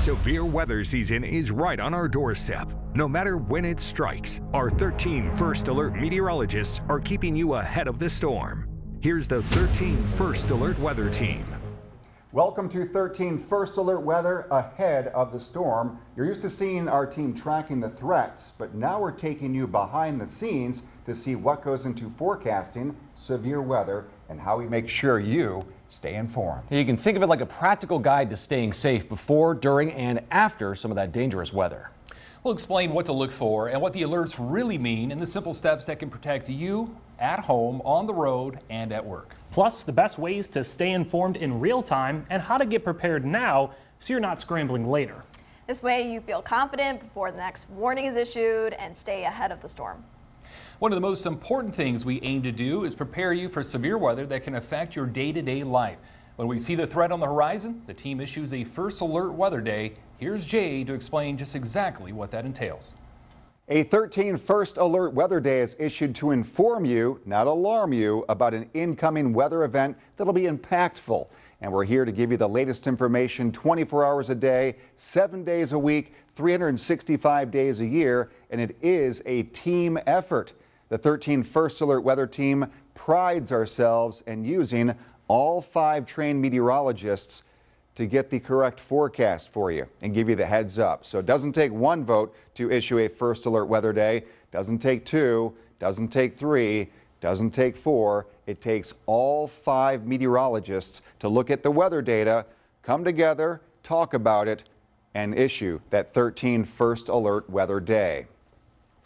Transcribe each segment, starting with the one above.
Severe weather season is right on our doorstep. No matter when it strikes, our 13 First Alert meteorologists are keeping you ahead of the storm. Here's the 13 First Alert Weather Team. Welcome to 13 First Alert Weather ahead of the storm. You're used to seeing our team tracking the threats, but now we're taking you behind the scenes to see what goes into forecasting severe weather and how we make sure you stay informed. You can think of it like a practical guide to staying safe before, during, and after some of that dangerous weather. We'll explain what to look for and what the alerts really mean and the simple steps that can protect you at home, on the road, and at work. Plus, the best ways to stay informed in real time and how to get prepared now so you're not scrambling later. This way you feel confident before the next warning is issued and stay ahead of the storm. One of the most important things we aim to do is prepare you for severe weather that can affect your day-to-day life. When we see the threat on the horizon, the team issues a First Alert Weather Day. Here's Jay to explain just exactly what that entails. A 13 First Alert Weather Day is issued to inform you, not alarm you, about an incoming weather event that'll be impactful. And we're here to give you the latest information 24 hours a day, 7 days a week, 365 days a year, and it is a team effort. The 13 First Alert Weather Team prides ourselves in using all 5 trained meteorologists to get the correct forecast for you and give you the heads up. So it doesn't take one vote to issue a First Alert Weather Day. Doesn't take 2, doesn't take 3, doesn't take 4. It takes all 5 meteorologists to look at the weather data, come together, talk about it, and issue that 13 First Alert Weather Day.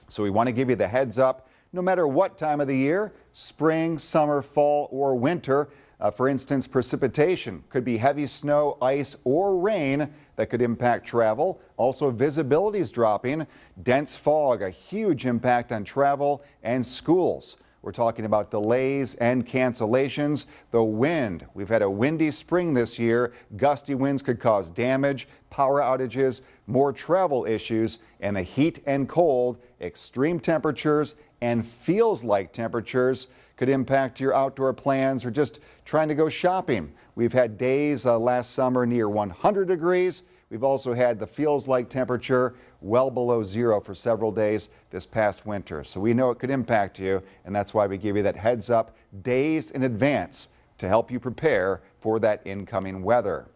So we want to give you the heads up no matter what time of the year, spring, summer, fall, or winter. For instance, precipitation could be heavy snow, ice, or rain that could impact travel. Also, visibility is dropping. Dense fog, a huge impact on travel and schools. We're talking about delays and cancellations. The wind, we've had a windy spring this year. Gusty winds could cause damage, power outages, more travel issues, and the heat and cold, extreme temperatures, and feels like temperatures could impact your outdoor plans or just trying to go shopping. We've had days last summer near 100 degrees. We've also had the feels like temperature well below 0 for several days this past winter. So we know it could impact you, and that's why we give you that heads up days in advance to help you prepare for that incoming weather.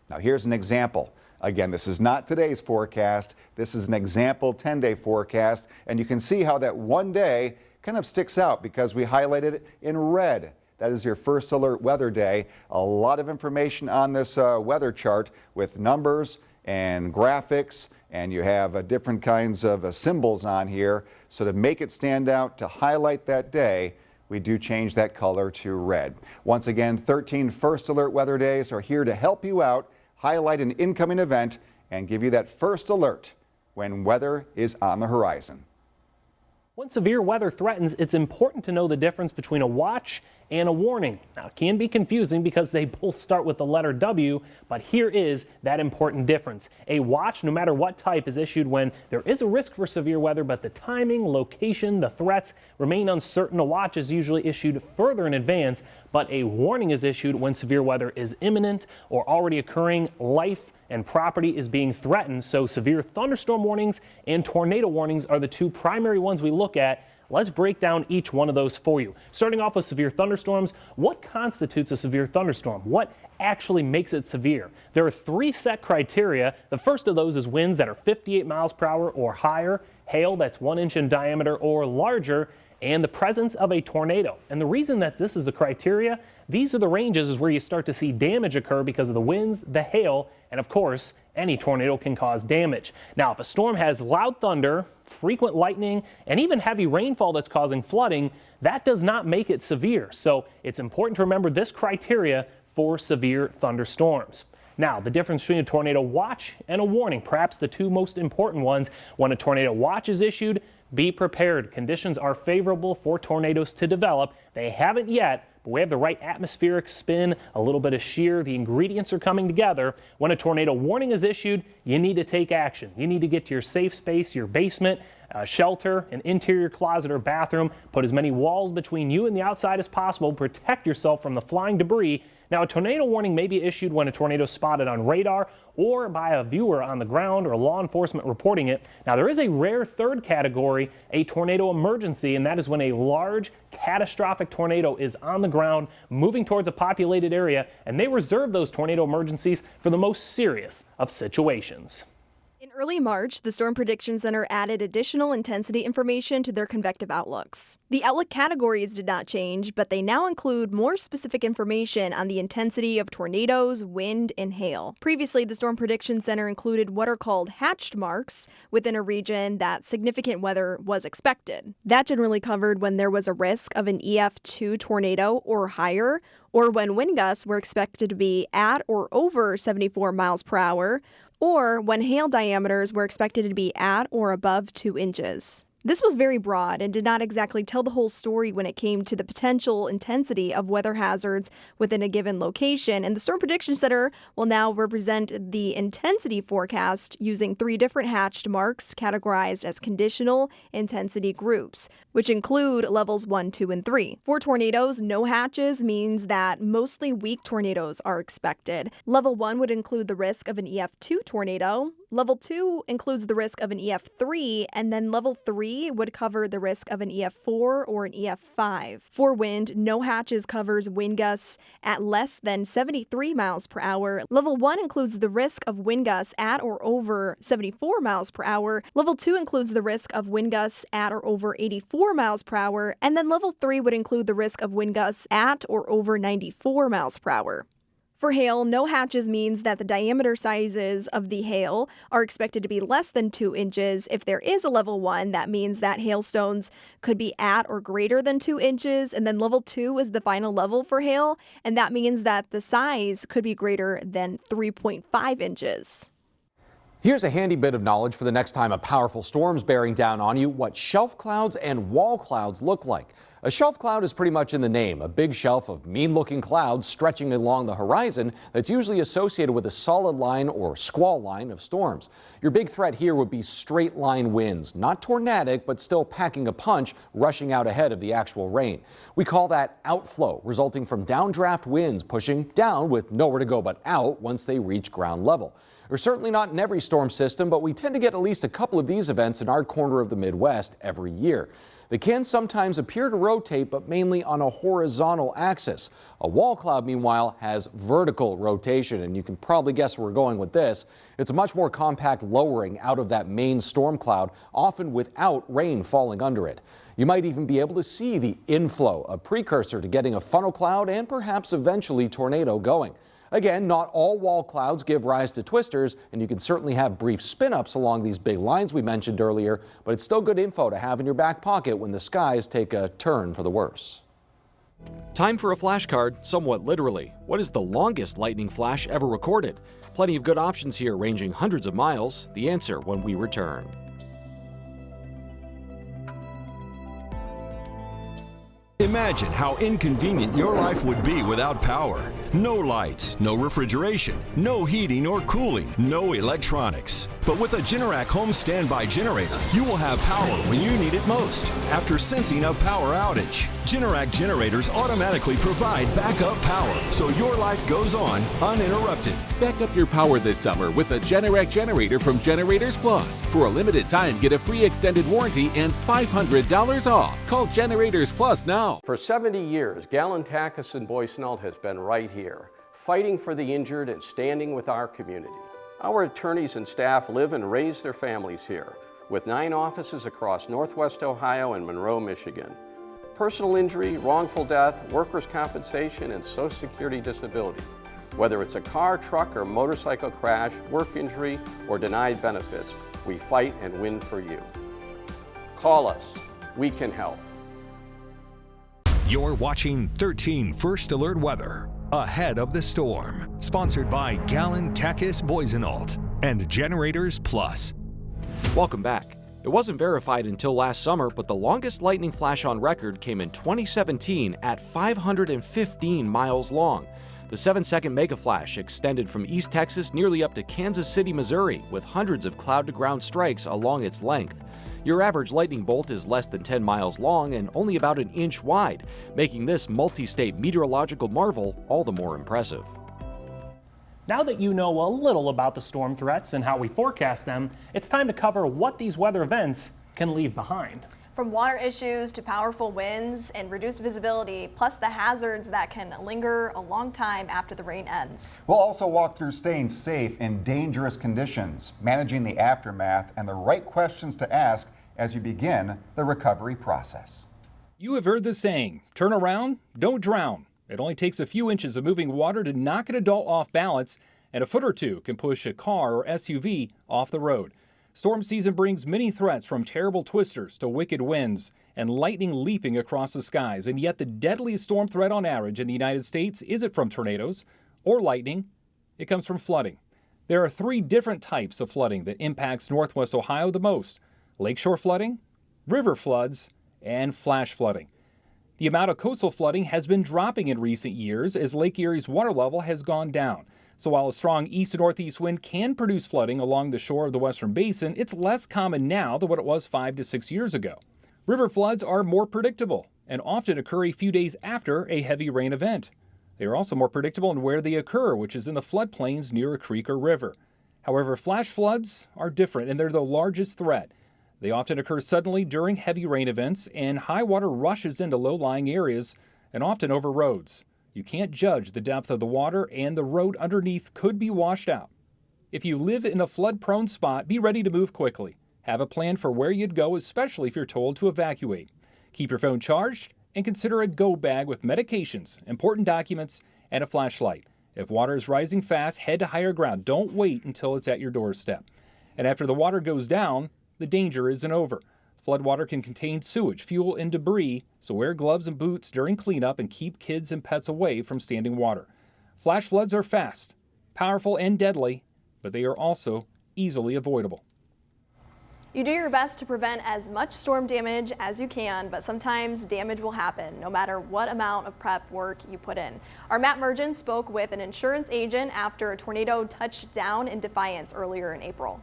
Now here's an example. Again, this is not today's forecast. This is an example 10-day forecast, and you can see how that one day kind of sticks out because we highlighted it in red. That is your First Alert Weather Day. A lot of information on this weather chart with numbers and graphics, and you have different kinds of symbols on here. So to make it stand out, to highlight that day, we do change that color to red. Once again, 13 First Alert Weather Days are here to help you out, highlight an incoming event, and give you that first alert when weather is on the horizon. When severe weather threatens, it's important to know the difference between a watch and a warning. Now, it can be confusing because they both start with the letter W, but here is that important difference. A watch, no matter what type, is issued when there is a risk for severe weather, but the timing, location, the threats remain uncertain. A watch is usually issued further in advance, but a warning is issued when severe weather is imminent or already occurring, life and property is being threatened. So severe thunderstorm warnings and tornado warnings are the 2 primary ones we look at. Let's break down each one of those for you. Starting off with severe thunderstorms, what constitutes a severe thunderstorm? What actually makes it severe? There are 3 set criteria. The first of those is winds that are 58 miles per hour or higher, hail that's 1 inch in diameter or larger, and the presence of a tornado. And the reason that this is the criteria, these are the ranges is where you start to see damage occur because of the winds, the hail, and of course, any tornado can cause damage. Now, if a storm has loud thunder, frequent lightning, and even heavy rainfall that's causing flooding, that does not make it severe. So it's important to remember this criteria for severe thunderstorms. Now, the difference between a tornado watch and a warning, perhaps the 2 most important ones. When a tornado watch is issued, be prepared. Conditions are favorable for tornadoes to develop. They haven't yet, but we have the right atmospheric spin, a little bit of shear. The ingredients are coming together. When a tornado warning is issued, you need to take action. You need to get to your safe space, your basement, shelter, an interior closet or bathroom. Put as many walls between you and the outside as possible. Protect yourself from the flying debris. Now, a tornado warning may be issued when a tornado is spotted on radar or by a viewer on the ground or law enforcement reporting it. Now, there is a rare third category, a tornado emergency, and that is when a large catastrophic tornado is on the ground moving towards a populated area, and they reserve those tornado emergencies for the most serious of situations. In early March, the Storm Prediction Center added additional intensity information to their convective outlooks. The outlook categories did not change, but they now include more specific information on the intensity of tornadoes, wind, and hail. Previously, the Storm Prediction Center included what are called hatched marks within a region that significant weather was expected. That generally covered when there was a risk of an EF2 tornado or higher, or when wind gusts were expected to be at or over 74 miles per hour, or when hail diameters were expected to be at or above 2 inches. This was very broad and did not exactly tell the whole story when it came to the potential intensity of weather hazards within a given location, and the Storm Prediction Center will now represent the intensity forecast using 3 different hatched marks categorized as conditional intensity groups, which include levels 1, 2, and 3. For tornadoes, no hatches means that mostly weak tornadoes are expected. Level 1 would include the risk of an EF2 tornado. Level 2 includes the risk of an EF3, and then Level 3 would cover the risk of an EF4 or an EF5. For wind, no hatches covers wind gusts at less than 73 miles per hour. Level 1 includes the risk of wind gusts at or over 74 miles per hour. Level 2 includes the risk of wind gusts at or over 84 miles per hour, and then Level 3 would include the risk of wind gusts at or over 94 miles per hour. For hail, no hatches means that the diameter sizes of the hail are expected to be less than 2 inches. If there is a level 1, that means that hailstones could be at or greater than 2 inches. And then level 2 is the final level for hail, and that means that the size could be greater than 3.5 inches. Here's a handy bit of knowledge for the next time a powerful storm's bearing down on you: what shelf clouds and wall clouds look like. A shelf cloud is pretty much in the name, a big shelf of mean-looking clouds stretching along the horizon that's usually associated with a solid line or squall line of storms. Your big threat here would be straight line winds, not tornadic, but still packing a punch, rushing out ahead of the actual rain. We call that outflow, resulting from downdraft winds pushing down with nowhere to go but out once they reach ground level. They're certainly not in every storm system, but we tend to get at least a couple of these events in our corner of the Midwest every year. They can sometimes appear to rotate, but mainly on a horizontal axis. A wall cloud, meanwhile, has vertical rotation, and you can probably guess where we're going with this. It's a much more compact lowering out of that main storm cloud, often without rain falling under it. You might even be able to see the inflow, a precursor to getting a funnel cloud and perhaps eventually tornado going. Again, not all wall clouds give rise to twisters, and you can certainly have brief spin-ups along these big lines we mentioned earlier, but it's still good info to have in your back pocket when the skies take a turn for the worse. Time for a flashcard, somewhat literally. What is the longest lightning flash ever recorded? Plenty of good options here, ranging hundreds of miles. The answer when we return. Imagine how inconvenient your life would be without power. No lights, no refrigeration, no heating or cooling, no electronics. But with a Generac home standby generator, you will have power when you need it most. After sensing a power outage, Generac generators automatically provide backup power, so your life goes on uninterrupted. Back up your power this summer with a Generac generator from Generators Plus. For a limited time, get a free extended warranty and $500 off. Call Generators Plus now. For 70 years, Gallen-Takis and Boyce-Nult has been right here, fighting for the injured and standing with our community. Our attorneys and staff live and raise their families here, with 9 offices across Northwest Ohio and Monroe, Michigan. Personal injury, wrongful death, workers' compensation, and Social Security disability. Whether it's a car, truck, or motorcycle crash, work injury, or denied benefits, we fight and win for you. Call us. We can help. You're watching 13 First Alert Weather. Ahead of the Storm. Sponsored by Gallen-Takis Boyce-Nult and Generators Plus. Welcome back. It wasn't verified until last summer, but the longest lightning flash on record came in 2017 at 515 miles long. The 7-second mega flash extended from East Texas nearly up to Kansas City, Missouri, with hundreds of cloud-to-ground strikes along its length. Your average lightning bolt is less than 10 miles long and only about an inch wide, making this multi-state meteorological marvel all the more impressive. Now that you know a little about the storm threats and how we forecast them, it's time to cover what these weather events can leave behind. From water issues to powerful winds and reduced visibility, plus the hazards that can linger a long time after the rain ends. We'll also walk through staying safe in dangerous conditions, managing the aftermath, and the right questions to ask as you begin the recovery process. You have heard the saying, turn around, don't drown. It only takes a few inches of moving water to knock an adult off balance, and a foot or two can push a car or SUV off the road. Storm season brings many threats, from terrible twisters to wicked winds and lightning leaping across the skies. And yet the deadliest storm threat on average in the United States isn't from tornadoes or lightning. It comes from flooding. There are 3 different types of flooding that impacts Northwest Ohio the most: lakeshore flooding, river floods, and flash flooding. The amount of coastal flooding has been dropping in recent years as Lake Erie's water level has gone down. So while a strong east to northeast wind can produce flooding along the shore of the Western Basin, it's less common now than what it was 5 to 6 years ago. River floods are more predictable and often occur a few days after a heavy rain event. They are also more predictable in where they occur, which is in the floodplains near a creek or river. However, flash floods are different, and they're the largest threat. They often occur suddenly during heavy rain events, and high water rushes into low-lying areas and often over roads. You can't judge the depth of the water, and the road underneath could be washed out. If you live in a flood-prone spot, be ready to move quickly. Have a plan for where you'd go, especially if you're told to evacuate. Keep your phone charged and consider a go bag with medications, important documents, and a flashlight. If water is rising fast, head to higher ground. Don't wait until it's at your doorstep. And after the water goes down, the danger isn't over. Floodwater can contain sewage, fuel, and debris, so wear gloves and boots during cleanup and keep kids and pets away from standing water. Flash floods are fast, powerful, and deadly, but they are also easily avoidable. You do your best to prevent as much storm damage as you can, but sometimes damage will happen no matter what amount of prep work you put in. Our Matt Mergen spoke with an insurance agent after a tornado touched down in Defiance earlier in April.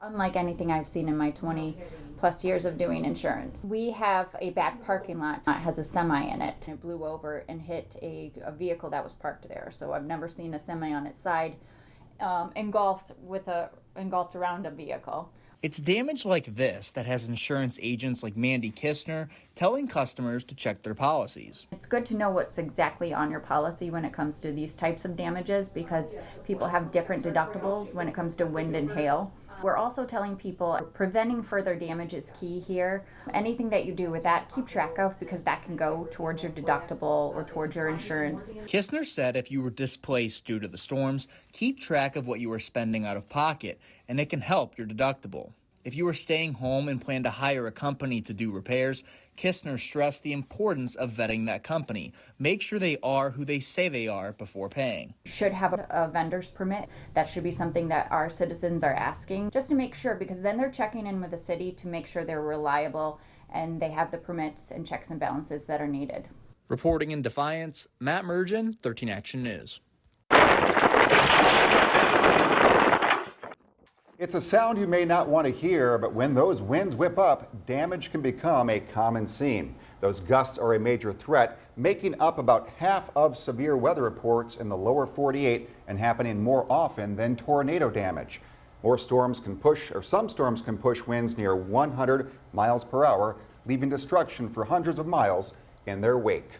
Unlike anything I've seen in my 20+ years of doing insurance. We have a back parking lot that has a semi in it. It blew over and hit a vehicle that was parked there. So I've never seen a semi on its side engulfed around a vehicle. It's damage like this that has insurance agents like Mandy Kistner telling customers to check their policies. It's good to know what's exactly on your policy when it comes to these types of damages, because people have different deductibles when it comes to wind and hail. We're also telling people preventing further damage is key here. Anything that you do with that, keep track of, because that can go towards your deductible or towards your insurance. Kistner said if you were displaced due to the storms, keep track of what you were spending out of pocket, and it can help your deductible. If you are staying home and plan to hire a company to do repairs, Kistner stressed the importance of vetting that company. Make sure they are who they say they are before paying. You should have a vendor's permit. That should be something that our citizens are asking, just to make sure, because then they're checking in with the city to make sure they're reliable and they have the permits and checks and balances that are needed. Reporting in Defiance, Matt Mergen, 13 Action News. It's a sound you may not want to hear, but when those winds whip up, damage can become a common scene. Those gusts are a major threat, making up about half of severe weather reports in the lower 48 and happening more often than tornado damage. Some storms can push winds near 100 miles per hour, leaving destruction for hundreds of miles in their wake.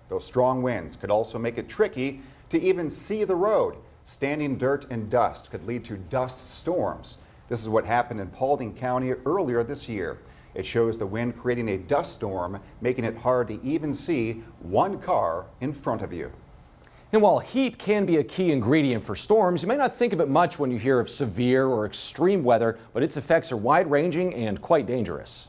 Those strong winds could also make it tricky to even see the road. Standing dirt and dust could lead to dust storms. This is what happened in Paulding County earlier this year. It shows the wind creating a dust storm, making it hard to even see one car in front of you. And while heat can be a key ingredient for storms, you may not think of it much when you hear of severe or extreme weather, but its effects are wide-ranging and quite dangerous.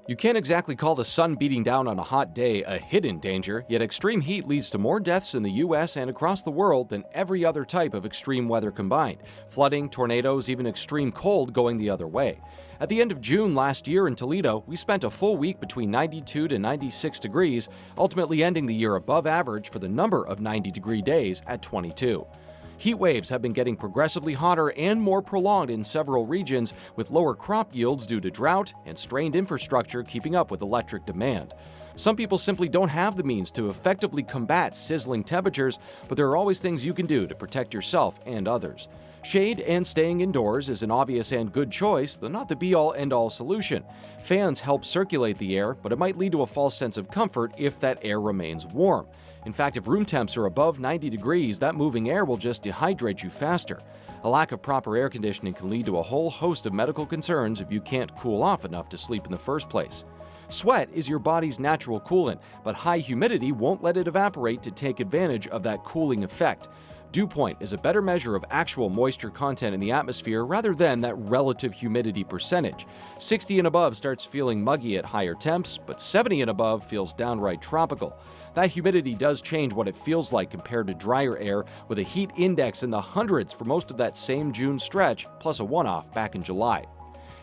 You can't exactly call the sun beating down on a hot day a hidden danger, yet extreme heat leads to more deaths in the U.S. and across the world than every other type of extreme weather combined. Flooding, tornadoes, even extreme cold going the other way. At the end of June last year in Toledo, we spent a full week between 92 to 96 degrees, ultimately ending the year above average for the number of 90-degree days at 22. Heat waves have been getting progressively hotter and more prolonged in several regions, with lower crop yields due to drought and strained infrastructure keeping up with electric demand. Some people simply don't have the means to effectively combat sizzling temperatures, but there are always things you can do to protect yourself and others. Shade and staying indoors is an obvious and good choice, though not the be-all end-all solution. Fans help circulate the air, but it might lead to a false sense of comfort if that air remains warm. In fact, if room temps are above 90 degrees, that moving air will just dehydrate you faster. A lack of proper air conditioning can lead to a whole host of medical concerns if you can't cool off enough to sleep in the first place. Sweat is your body's natural coolant, but high humidity won't let it evaporate to take advantage of that cooling effect. Dew point is a better measure of actual moisture content in the atmosphere rather than that relative humidity percentage. 60 and above starts feeling muggy at higher temps, but 70 and above feels downright tropical. That humidity does change what it feels like compared to drier air, with a heat index in the hundreds for most of that same June stretch, plus a one-off back in July.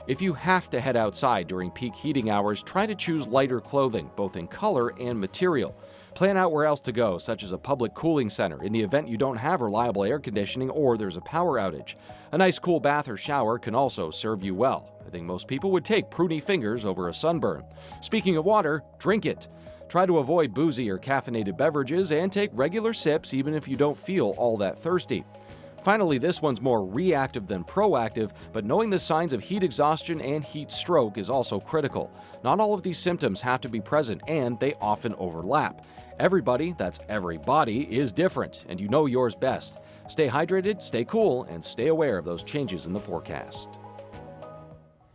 If you have to head outside during peak heating hours, try to choose lighter clothing, both in color and material. Plan out where else to go, such as a public cooling center, in the event you don't have reliable air conditioning or there's a power outage. A nice cool bath or shower can also serve you well. I think most people would take pruny fingers over a sunburn. Speaking of water, drink it. Try to avoid boozy or caffeinated beverages and take regular sips even if you don't feel all that thirsty. Finally, this one's more reactive than proactive, but knowing the signs of heat exhaustion and heat stroke is also critical. Not all of these symptoms have to be present, and they often overlap. Everybody, that's everybody, is different, and you know yours best. Stay hydrated, stay cool, and stay aware of those changes in the forecast.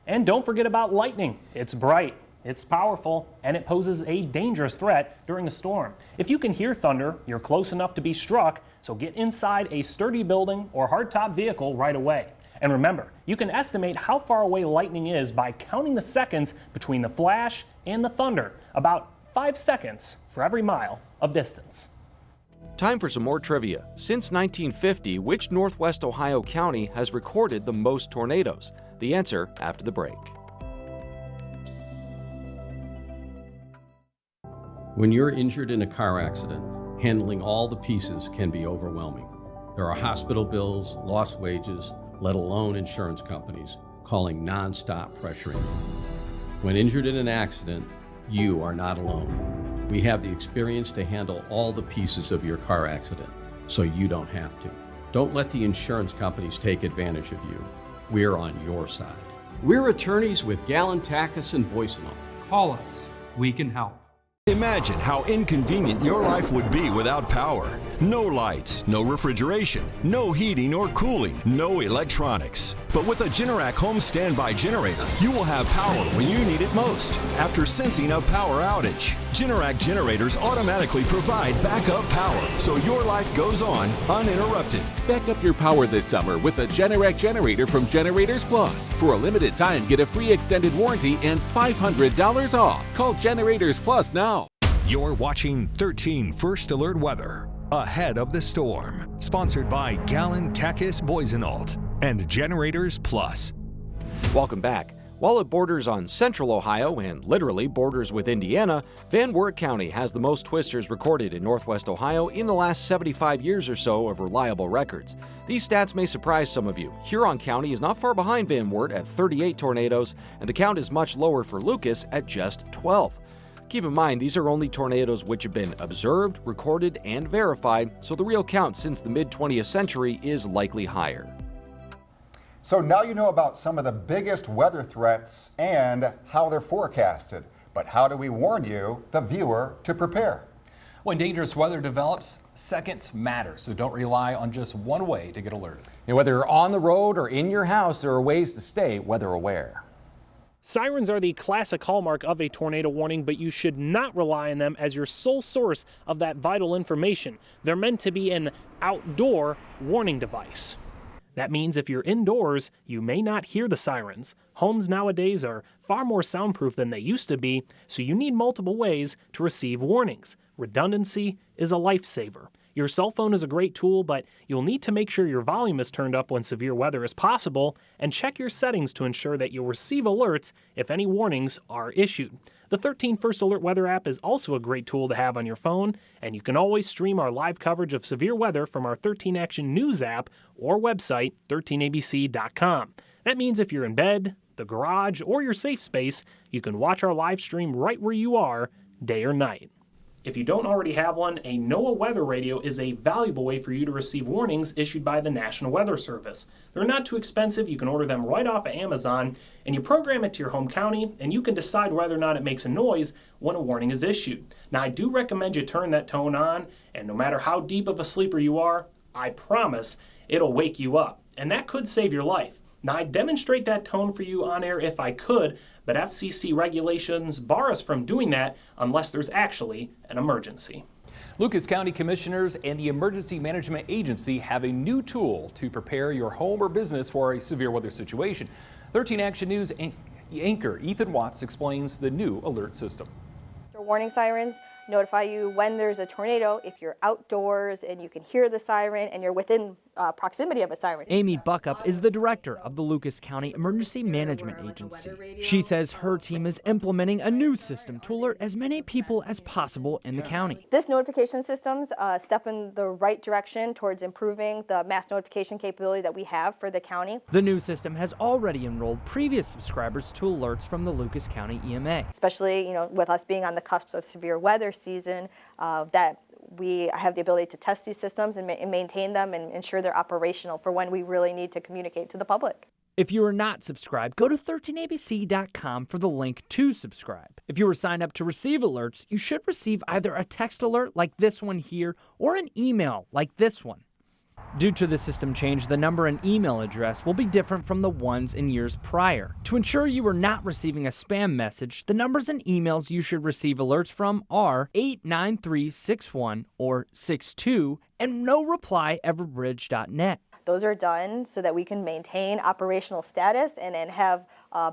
And don't forget about lightning. It's bright, it's powerful, and it poses a dangerous threat during a storm. If you can hear thunder, you're close enough to be struck, so get inside a sturdy building or hardtop vehicle right away. And remember, you can estimate how far away lightning is by counting the seconds between the flash and the thunder, about 5 seconds for every mile of distance. Time for some more trivia. Since 1950, which Northwest Ohio county has recorded the most tornadoes? The answer after the break. When you're injured in a car accident, handling all the pieces can be overwhelming. There are hospital bills, lost wages, let alone insurance companies calling nonstop pressuring you. When injured in an accident, you are not alone. We have the experience to handle all the pieces of your car accident, so you don't have to. Don't let the insurance companies take advantage of you. We're on your side. We're attorneys with Gallen, Tachus & Boysenall. Call us. We can help. Imagine how inconvenient your life would be without power. No lights, no refrigeration, no heating or cooling, no electronics. But with a Generac home standby generator, you will have power when you need it most. After sensing a power outage, Generac generators automatically provide backup power, so your life goes on uninterrupted. Back up your power this summer with a Generac generator from Generators Plus. For a limited time, get a free extended warranty and $500 off. Call Generators Plus now. You're watching 13 First Alert Weather. Ahead of the storm. Sponsored by Gallen, Tachus, Boysenall and Generators Plus. Welcome back. While it borders on central Ohio and literally borders with Indiana, Van Wert County has the most twisters recorded in northwest Ohio in the last 75 years or so of reliable records. These stats may surprise some of you. Huron County is not far behind Van Wert at 38 tornadoes, and the count is much lower for Lucas at just 12. Keep in mind, these are only tornadoes which have been observed, recorded, and verified, so the real count since the mid-20th century is likely higher. So now you know about some of the biggest weather threats and how they're forecasted. But how do we warn you, the viewer, to prepare? When dangerous weather develops, seconds matter, so don't rely on just one way to get alerted. And whether you're on the road or in your house, there are ways to stay weather aware. Sirens are the classic hallmark of a tornado warning, but you should not rely on them as your sole source of that vital information. They're meant to be an outdoor warning device. That means if you're indoors, you may not hear the sirens. Homes nowadays are far more soundproof than they used to be, so you need multiple ways to receive warnings. Redundancy is a lifesaver. Your cell phone is a great tool, but you'll need to make sure your volume is turned up when severe weather is possible, and check your settings to ensure that you'll receive alerts if any warnings are issued. The 13 First Alert Weather app is also a great tool to have on your phone, and you can always stream our live coverage of severe weather from our 13 Action News app or website, 13abc.com. That means if you're in bed, the garage, or your safe space, you can watch our live stream right where you are, day or night. If you don't already have one, a NOAA weather radio is a valuable way for you to receive warnings issued by the National Weather Service. They're not too expensive. You can order them right off of Amazon, and you program it to your home county, and you can decide whether or not it makes a noise when a warning is issued. Now, I do recommend you turn that tone on, and no matter how deep of a sleeper you are, I promise it'll wake you up, and that could save your life. Now, I'd demonstrate that tone for you on air if I could, but FCC regulations bar us from doing that unless there's actually an emergency. Lucas County Commissioners and the Emergency Management Agency have a new tool to prepare your home or business for a severe weather situation. 13 Action News anchor Ethan Watts explains the new alert system. Warning sirens notify you when there's a tornado if you're outdoors and you can hear the siren and you're within proximity of a siren. Amy Buckup is the director of the Lucas County Emergency Management Agency. She says her team is implementing a new system to alert as many people as possible in the county. This notification system's a step in the right direction towards improving the mass notification capability that we have for the county. The new system has already enrolled previous subscribers to alerts from the Lucas County EMA. Especially, with us being on the cusp of severe weather season, that we have the ability to test these systems and maintain them and ensure they're operational for when we really need to communicate to the public. If you are not subscribed, go to 13abc.com for the link to subscribe. If you were signed up to receive alerts, you should receive either a text alert like this one here or an email like this one. Due to the system change, the number and email address will be different from the ones in years prior. To ensure you are not receiving a spam message, the numbers and emails you should receive alerts from are 89361 or 62 and noreply@everbridge.net. Those are done so that we can maintain operational status and have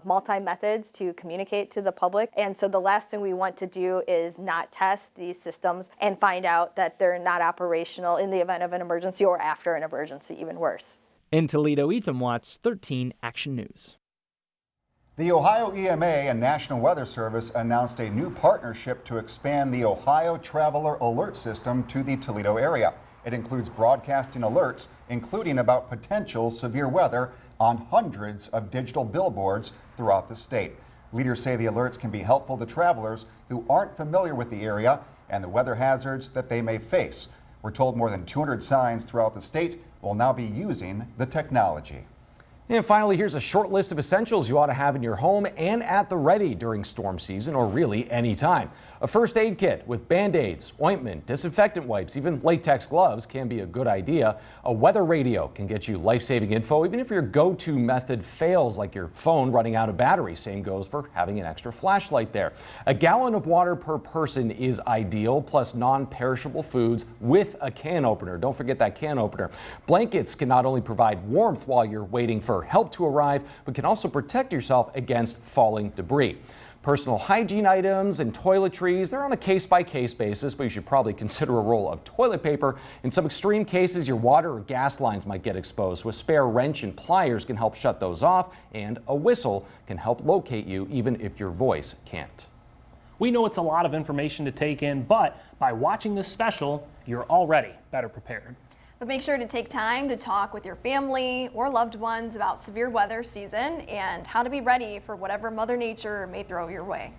multi-methods to communicate to the public. And so the last thing we want to do is not test these systems and find out that they're not operational in the event of an emergency or after an emergency, even worse. In Toledo, Ethan Watts, 13 Action News. The Ohio EMA and National Weather Service announced a new partnership to expand the Ohio Traveler Alert System to the Toledo area. It includes broadcasting alerts, including about potential severe weather, on hundreds of digital billboards throughout the state. Leaders say the alerts can be helpful to travelers who aren't familiar with the area and the weather hazards that they may face. We're told more than 200 signs throughout the state will now be using the technology. And finally, here's a short list of essentials you ought to have in your home and at the ready during storm season, or really any time. A first aid kit with Band-Aids, ointment, disinfectant wipes, even latex gloves can be a good idea. A weather radio can get you life-saving info, even if your go-to method fails, like your phone running out of battery. Same goes for having an extra flashlight there. A gallon of water per person is ideal, plus non-perishable foods with a can opener. Don't forget that can opener. Blankets can not only provide warmth while you're waiting for help to arrive, but can also protect yourself against falling debris. Personal hygiene items and toiletries, they're on a case-by-case basis, but you should probably consider a roll of toilet paper. In some extreme cases, your water or gas lines might get exposed, so a spare wrench and pliers can help shut those off, and a whistle can help locate you even if your voice can't. We know it's a lot of information to take in, but by watching this special, you're already better prepared. But make sure to take time to talk with your family or loved ones about severe weather season and how to be ready for whatever Mother Nature may throw your way.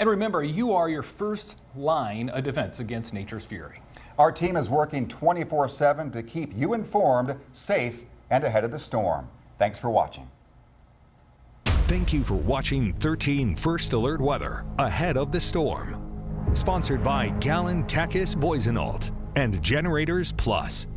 And remember, you are your first line of defense against nature's fury. Our team is working 24/7 to keep you informed, safe, and ahead of the storm. Thanks for watching. Thank you for watching 13 First Alert Weather Ahead of the Storm. Sponsored by Gallon Takis Boisenalt and Generators Plus.